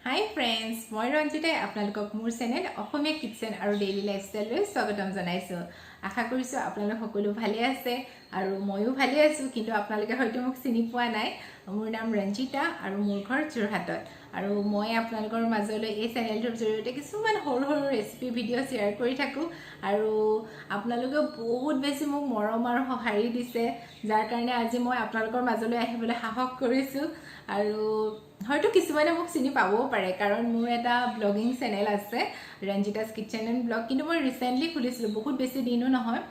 Hi friends, মই ৰঞ্জিতাই আপোনালোকক মোৰ চেনেল অসমীয়া কিচেন আৰু ডেইলি লাইফষ্টাইললৈ স্বাগতম জনাইছো। আশা কৰিছো আপোনালোক সকলো ভালে আছে আৰু ময়ো ভালে আছো, কিন্তু আপোনালোকে হয়তো মোক চিনি পোৱা নাই। মোৰ নাম ৰঞ্জিতা আৰু মোৰ ঘৰ যোৰহাটত, আৰু মই আপোনালোকৰ মাজলৈ এই চেনেলটোৰ জৰিয়তে কিছুমান সৰু সৰু ৰেচিপি ভিডিঅ' শ্বেয়াৰ কৰি থাকোঁ, আৰু আপোনালোকে বহুত বেছি মোক মৰম আৰু সঁহাৰি দিছে, যাৰ কাৰণে আজি মই আপোনালোকৰ মাজলৈ আহিবলৈ সাহস কৰিছোঁ। আৰু হয়তো কিছুমানে মোক চিনি পাবও পাৰে, কাৰণ মোৰ এটা ব্লগিং চেনেল আছে, ৰঞ্জিতাছ কিচেন এণ্ড ব্লগ। কিন্তু মই ৰিচেণ্টলি খুলিছিলোঁ, বহুত বেছি দিনো নহয়,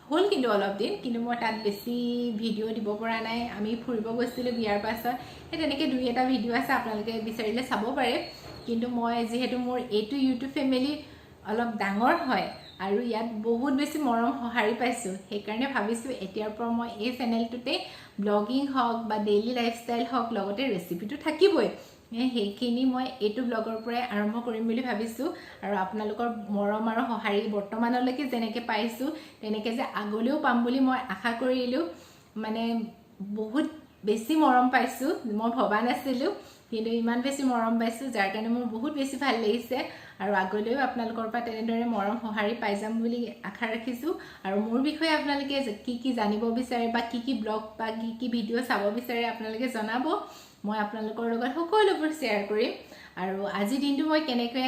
হ'ল কিন্তু অলপ দিন, কিন্তু মই তাত বেছি ভিডিঅ' দিব পৰা নাই। আমি ফুৰিব গৈছিলোঁ বিয়াৰ পাছত, সেই তেনেকৈ দুই এটা ভিডিঅ' আছে, আপোনালোকে বিচাৰিলে চাব পাৰে। কিন্তু মই যিহেতু মোৰ এইটো ইউটিউব ফেমিলি অলপ ডাঙৰ হয় আৰু ইয়াত বহুত বেছি মৰম সঁহাৰি পাইছোঁ, সেইকাৰণে ভাবিছোঁ এতিয়াৰ পৰা মই এই চেনেলটোতে ব্লগিং হওক বা ডেইলি লাইফষ্টাইল হওক, লগতে ৰেচিপিটো থাকিবই, সেইখিনি মই এইটো ব্লগৰ পৰাই আৰম্ভ কৰিম বুলি ভাবিছোঁ। আৰু আপোনালোকৰ মৰম আৰু সঁহাৰি বৰ্তমানলৈকে যেনেকৈ পাইছোঁ, তেনেকৈ যে আগলৈও পাম বুলি মই আশা কৰিলোঁ। মানে বহুত বেছি মৰম পাইছোঁ, মই ভবা নাছিলোঁ, কিন্তু ইমান বেছি মৰম পাইছোঁ, যাৰ কাৰণে মোৰ বহুত বেছি ভাল লাগিছে। আৰু আগলৈও আপোনালোকৰ পৰা তেনেদৰে মৰম সঁহাৰি পাই যাম বুলি আশা ৰাখিছোঁ। আৰু মোৰ বিষয়ে আপোনালোকে কি জানিব বিচাৰে বা কি ব্লগ বা কি ভিডিঅ' চাব বিচাৰে আপোনালোকে জনাব, মই আপোনালোকৰ লগত সকলোবোৰ শ্বেয়াৰ কৰিম। আৰু আজিৰ দিনটো মই কেনেকৈ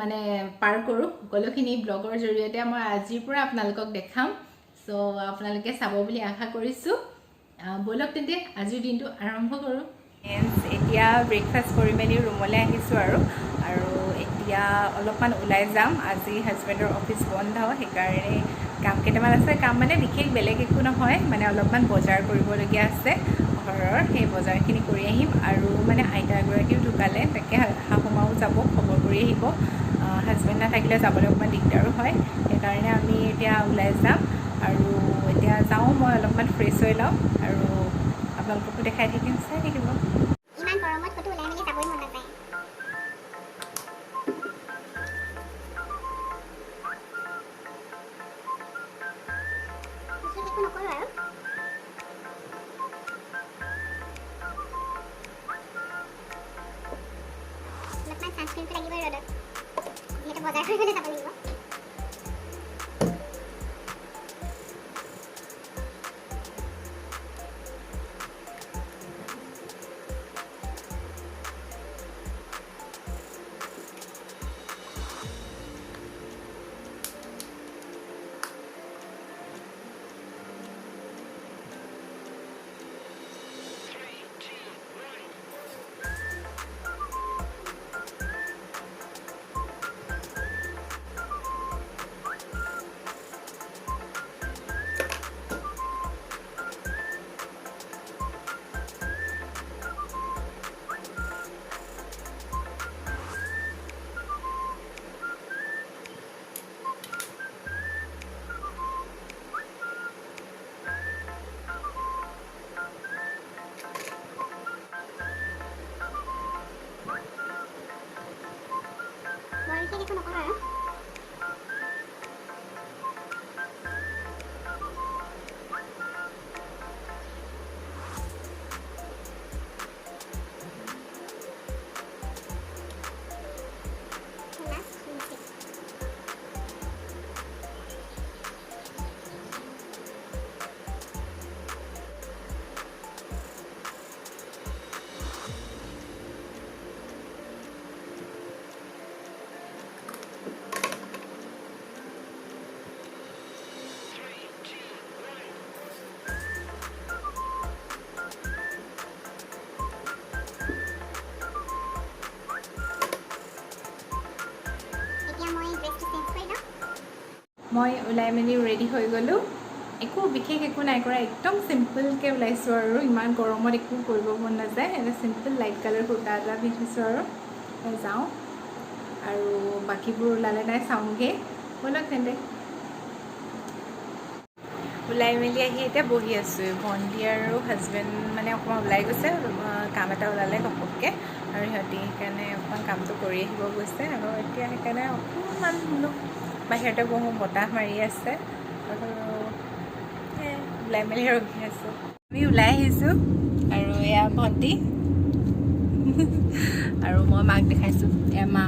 মানে পাৰ কৰোঁ, সকলোখিনি ব্লগৰ জৰিয়তে মই আজিৰ পৰা আপোনালোকক দেখাম। চ' আপোনালোকে চাব বুলি আশা কৰিছোঁ। ব'লক তেন্তে আজিৰ দিনটো আৰম্ভ কৰোঁ। এতিয়া ব্ৰেকফাষ্ট কৰি মেলি ৰুমলৈ আহিছোঁ আৰু এতিয়া অলপমান ওলাই যাম। আজি হাজবেণ্ডৰ অফিচ বন্ধ, সেইকাৰণে কাম কেইটামান আছে। কাম মানে বিশেষ বেলেগ একো নহয়, মানে অলপমান বজাৰ কৰিবলগীয়া আছে ঘৰৰ, সেই বজাৰখিনি কৰি আহিম। আৰু মানে আইতা এগৰাকীও ঢুকালে, তাকে শাহুমাও যাব, খবৰ কৰি আহিব। হাজবেণ্ড নাথাকিলে যাবলৈ অকণমান দিগদাৰো হয়, সেইকাৰণে আমি এতিয়া ওলাই যাম। আৰু এতিয়া যাওঁ, মই অলপমান ফ্ৰেছ হৈ লওঁ আৰু আপোনালোককো দেখাই থাকিম, চাই থাকিব। ইমান গৰমত ক'তো ওলাই মেলি যাবই মন নাযায়। বিশেষ একো নকৰোঁ আৰু অলপমান ছানস্ক্ৰীনটো লাগিবই ৰ'দত, যিহেতু বজাৰ কৰিবলৈ যাব লাগিব। মই বিশেষ একো নকৰোঁ আৰু মই ওলাই মেলি ৰেডি হৈ গ'লোঁ। একো বিশেষ একো নাই কৰা, একদম চিম্পলকৈ ওলাইছোঁ আৰু ইমান গৰমত একো কৰিব মন নাযায়। এটা চিম্পল লাইট কালাৰ কুৰ্তা এটা পিন্ধিছোঁ আৰু যাওঁ, আৰু বাকীবোৰ ওলালে নাই চাওঁগৈ। ব'লক তেন্তে। ওলাই মেলি আহি এতিয়া বহি আছোঁ। ভণ্টি আৰু হাজবেণ্ড মানে অকণমান ওলাই গৈছে, কাম এটা ওলালে ঘপককৈ, আৰু সিহঁতি সেইকাৰণে অকণমান কামটো কৰি আহিব গৈছে। আৰু এতিয়া সেইকাৰণে অকণমান বোলো বাহিৰতে বহোঁ, বতাহ মাৰি আছে, আৰু ওলাই মেলি ৰখি আছোঁ। আমি ওলাই আহিছোঁ, আৰু এয়া ভণ্টি আৰু মই মাক দেখাইছোঁ মা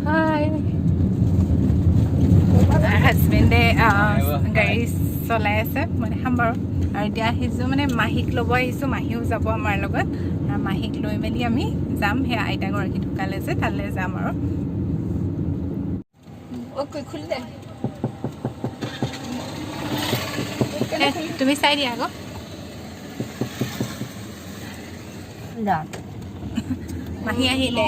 হাই হাজবেণ্ডে গাড়ী চলাই আছে মই দেখাম বাৰু আৰু এতিয়া আহিছোঁ মানে মাহীক ল'ব আহিছোঁ মাহীও যাব আমাৰ লগত মাহীক লৈ মেলি আমি যাম সেয়া আইতাগৰাকী ঢুকালে যে তালৈ যাম আৰু খুলি দে তুমি চাই দিয়া আকৌ মাহী আহিলে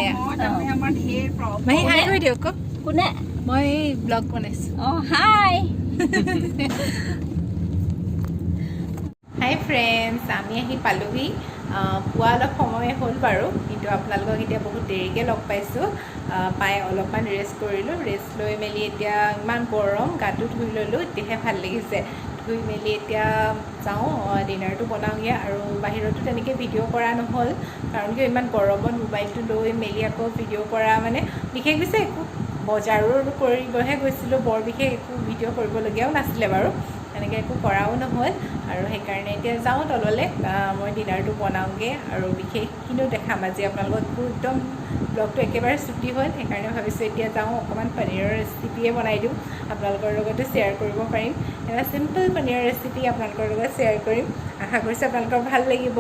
মাহী হাই কৰি দিয়ক আকৌ কোনে মই ব্লগ বনাইছোঁ হাই হাই ফ্ৰেণ্ডছ আমি আহি পালোহি পুৱা অলপ সময় হ'ল বাৰু কিন্তু আপোনালোকক এতিয়া বহুত দেৰিকৈ লগ পাইছোঁ পাই অলপমান ৰেষ্ট কৰিলোঁ ৰেষ্ট লৈ মেলি এতিয়া ইমান গৰম গাটো ধুই ল'লোঁ এতিয়াহে ভাল লাগিছে ধুই মেলি এতিয়া যাওঁ ডিনাৰটো বনাওঁগৈ আৰু বাহিৰতো তেনেকৈ ভিডিঅ' কৰা নহ'ল কাৰণ কিয় ইমান গৰমত মোবাইলটো লৈ মেলি আকৌ ভিডিঅ' কৰা মানে বিশেষ পিছে একো বজাৰো কৰিবহে গৈছিলোঁ বৰ বিশেষ একো ভিডিঅ' কৰিবলগীয়াও নাছিলে বাৰু এনেকৈ একো কৰাও নহ'ল আৰু সেইকাৰণে এতিয়া যাওঁ তললৈ মই ডিনাৰটো বনাওঁগৈ আৰু বিশেষখিনিও দেখাম আজি আপোনালোকক একদম ব্লগটো একেবাৰে ছুটি হ'ল সেইকাৰণে ভাবিছোঁ এতিয়া যাওঁ অকণমান পনীৰৰ ৰেচিপিয়ে বনাই দিওঁ আপোনালোকৰ লগতে শ্বেয়াৰ কৰিব পাৰিম এটা চিম্পল পনীৰৰ ৰেচিপি আপোনালোকৰ লগত শ্বেয়াৰ কৰিম আশা কৰিছোঁ আপোনালোকৰ ভাল লাগিব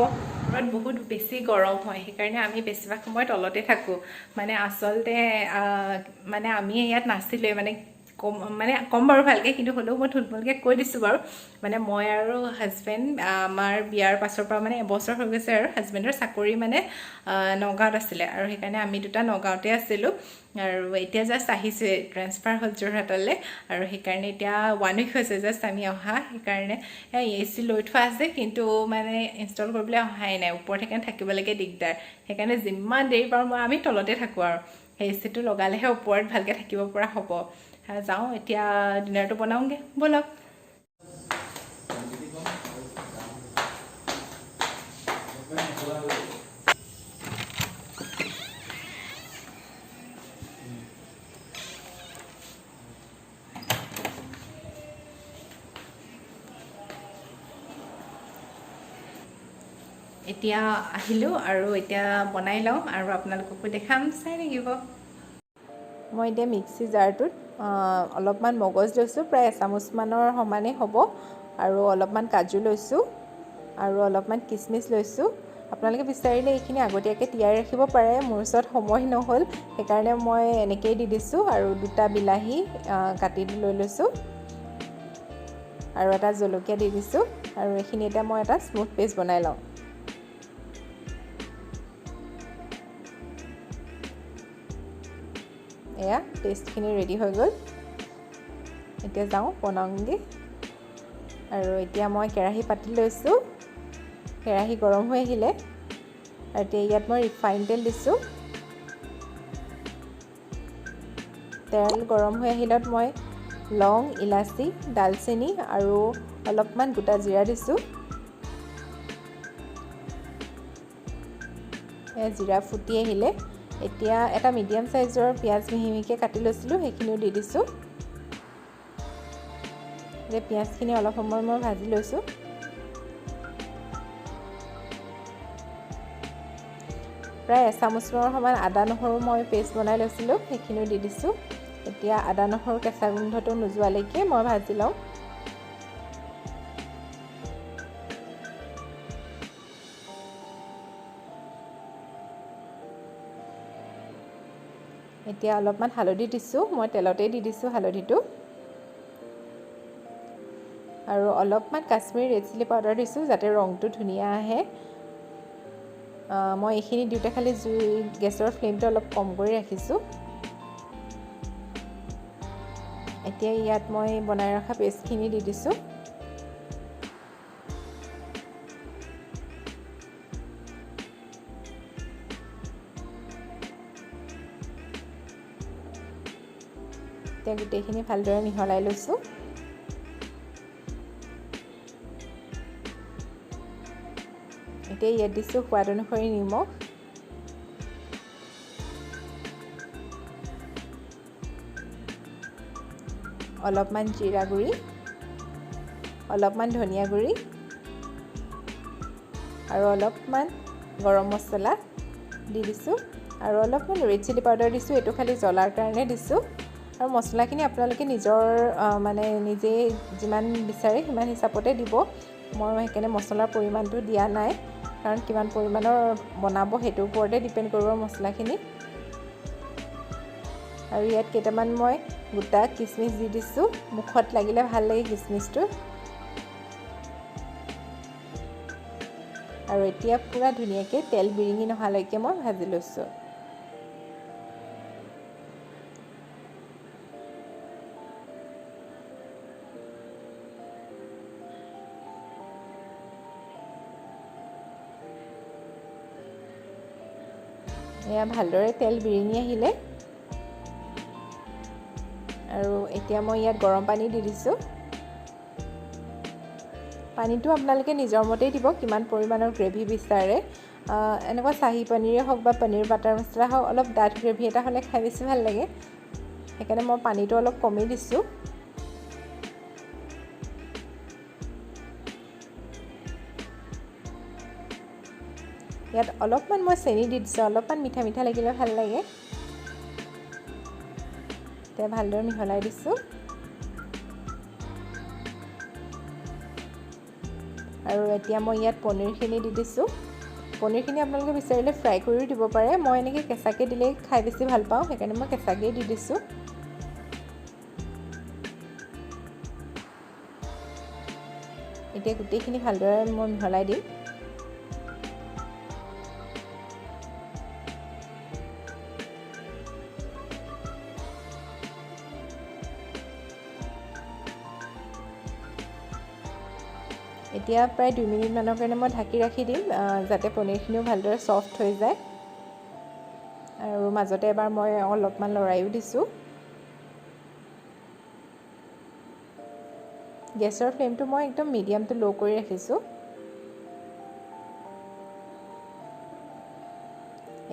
বহুত বেছি গৰম হয় সেইকাৰণে আমি বেছিভাগ সময় তলতে থাকোঁ মানে আচলতে মানে আমি ইয়াত নাছিলোঁৱে মানে কম বাৰু ভালকৈ কিন্তু হ'লেও মই থুলমূলকৈ কৈ দিছোঁ বাৰু মানে মই আৰু হাজবেণ্ড আমাৰ বিয়াৰ পাছৰ পৰা মানে এবছৰ হৈ গৈছে আৰু হাজবেণ্ডৰ চাকৰি মানে নগাঁৱত আছিলে আৰু সেইকাৰণে আমি দুটা নগাঁৱতে আছিলোঁ আৰু এতিয়া জাষ্ট আহিছোঁৱে ট্ৰেন্সফাৰ হ'ল যোৰহাটলৈ আৰু সেইকাৰণে এতিয়া 1 উইক হৈছে জাষ্ট আমি অহা সেইকাৰণে AC লৈ থোৱা আছে কিন্তু মানে ইনষ্টল কৰিবলৈ অহাই নাই ওপৰত সেইকাৰণে থাকিবলৈকে দিগদাৰ সেইকাৰণে যিমান দেৰি পাৰোঁ আমি তলতে থাকোঁ আৰু ACটো লগালেহে ওপৰত ভালকৈ থাকিব পৰা হ'ব যাওঁ এতিয়া ডিনাৰটো বনাওঁগৈ ব'লক এতিয়া আহিলোঁ আৰু এতিয়া বনাই লওঁ আৰু আপোনালোককো দেখাম চাই থাকিব মই এতিয়া মিক্সি জাৰটোত অলপমান মগজ লৈছোঁ প্ৰায় এচামুচমানৰ সমানেই হ'ব আৰু অলপমান কাজু লৈছোঁ আৰু অলপমান কিচমিচ লৈছোঁ আপোনালোকে বিচাৰিলে এইখিনি আগতীয়াকৈ তিয়াই ৰাখিব পাৰে মোৰ ওচৰত সময় নহ'ল সেইকাৰণে মই এনেকৈয়ে দি দিছোঁ আৰু 2টা বিলাহী কাটি লৈ লৈছোঁ আৰু এটা জলকীয়া দি দিছোঁ আৰু এইখিনি এতিয়া মই এটা স্মুথ পেষ্ট বনাই লওঁ এয়া পেষ্টখিনি ৰেডি হৈ গ'ল এতিয়া যাওঁ বনাওঁগৈ আৰু এতিয়া মই কেৰাহী পাতি লৈছোঁ কেৰাহী গৰম হৈ আহিলে আৰু এতিয়া ইয়াত মই ৰিফাইন তেল দিছোঁ তেল গৰম হৈ আহিলত মই লং ইলাচি ডালচেনি আৰু অলপমান গোটা জিৰা দিছোঁ জিৰা ফুটি আহিলে এতিয়া এটা মিডিয়াম সাইজৰ পিয়াজ মিহি মিহিকৈ কাটি লৈছিলোঁ সেইখিনিও দি দিছোঁ যে পিয়াজখিনি অলপ সময় মই ভাজি লৈছোঁ প্ৰায় এচামুচৰ সমান আদা নহৰু মই পেষ্ট বনাই লৈছিলোঁ সেইখিনিও দি দিছোঁ এতিয়া আদা নহৰু কেঁচা গোন্ধটো নোযোৱালৈকে মই ভাজি লওঁ এতিয়া অলপমান হালধি দিছোঁ মই তেলতে দি দিছোঁ হালধিটো আৰু অলপমান কাশ্মীৰী ৰেড চিলি পাউডাৰ দিছোঁ যাতে ৰংটো ধুনীয়া আহে মই এইখিনি দিওঁতে খালি গেছৰ ফ্লেমটো অলপ কম কৰি ৰাখিছোঁ এতিয়া ইয়াত মই বনাই ৰখা পেষ্টখিনি দি দিছোঁ এতিয়া গোটেইখিনি ভালদৰে মিহলাই লৈছোঁ এতিয়া ইয়াত দিছোঁ সোৱাদ অনুসৰি নিমখ অলপমান জিৰা গুড়ি অলপমান ধনিয়া গুড়ি আৰু অলপমান গৰম মছলা দি দিছোঁ আৰু অলপমান ৰেড চিলি পাউডাৰ দিছোঁ, এইটো খালি জ্বলাৰ কাৰণে দিছোঁ। আৰু মছলাখিনি আপোনালোকে নিজৰ মানে নিজে যিমান বিচাৰে সিমান হিচাপতে দিব। মই সেইকাৰণে মছলাৰ পৰিমাণটো দিয়া নাই, কাৰণ কিমান পৰিমাণৰ বনাব সেইটোৰ ওপৰতে ডিপেণ্ড কৰিব মছলাখিনি। আৰু ইয়াত কেইটামান মই গোটা কিচমিচ দি দিছোঁ, মুখত লাগিলে ভাল লাগে কিচমিচটো। আৰু এতিয়া পুৰা ধুনীয়াকৈ তেল বিৰিঙি নহালৈকে মই ভাজি লৈছোঁ। এয়া ভালদৰে তেল বিৰিঙি আহিলে আৰু এতিয়া মই ইয়াত গৰম পানী দি দিছোঁ। পানীটো আপোনালোকে নিজৰ মতেই দিব, কিমান পৰিমাণৰ গ্ৰেভি বিচাৰে। এনেকুৱা চাহী পনীৰে হওক বা পনীৰ বাটাৰ মছলা হওক, অলপ ডাঠ গ্ৰেভি এটা হ'লে খাই বেছি ভাল লাগে, সেইকাৰণে মই পানীটো অলপ কমেই দিছোঁ। ইয়াত অলপমান মই চেনি দি দিছোঁ, অলপমান মিঠা মিঠা লাগিলে ভাল লাগে। এতিয়া ভালদৰে মিহলাই দিছোঁ আৰু এতিয়া মই ইয়াত পনীৰখিনি দি দিছোঁ। পনীৰখিনি আপোনালোকে বিচাৰিলে ফ্ৰাই কৰিও দিব পাৰে, মই এনেকৈ কেঁচাকৈ দিলেই খাই বেছি ভাল পাওঁ, সেইকাৰণে মই কেঁচাকেই দি দিছোঁ। এতিয়া গোটেইখিনি ভালদৰে মই মিহলাই দিম। এতিয়া প্ৰায় 2 মিনিটমানৰ কাৰণে মই ঢাকি ৰাখি দিম, যাতে পনীৰখিনিও ভালদৰে ছফ্ট হৈ যায়। আৰু মাজতে এবাৰ মই অলপমান লৰাইও দিছোঁ। গেছৰ ফ্লেমটো মই একদম মিডিয়াম টু ল' কৰি ৰাখিছোঁ।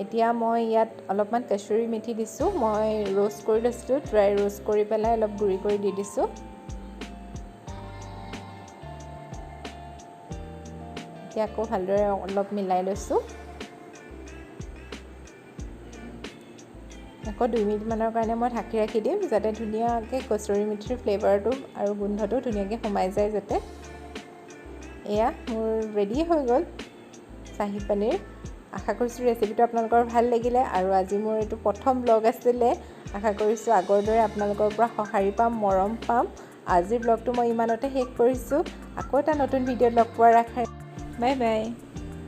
এতিয়া মই ইয়াত অলপমান কচুৰি মেথি দিছোঁ, মই ৰোষ্ট কৰি লৈছিলোঁ, ড্ৰাই ৰোষ্ট কৰি পেলাই অলপ গুড়ি কৰি দি দিছোঁ। এতিয়া আকৌ ভালদৰে অলপ মিলাই লৈছোঁ। আকৌ 2 মিনিটমানৰ কাৰণে মই ঢাকি ৰাখি দিম, যাতে ধুনীয়াকৈ কচুৰি মেথিৰ ফ্লেভাৰটো আৰু গোন্ধটো ধুনীয়াকৈ সোমাই যায় যাতে। এয়া মোৰ ৰেডি হৈ গ'ল চাহী পনীৰ। আশা কৰিছোঁ ৰেচিপিটো আপোনালোকৰ ভাল লাগিলে, আৰু আজি মোৰ এইটো প্ৰথম ব্লগ আছিলে। আশা কৰিছোঁ আগৰ দৰে আপোনালোকৰ পৰা সঁহাৰি পাম, মৰম পাম। আজিৰ ব্লগটো মই ইমানতে শেষ কৰিছোঁ। আকৌ এটা নতুন ভিডিঅ'ত লগ পোৱাৰ আশাৰে বাই বাই।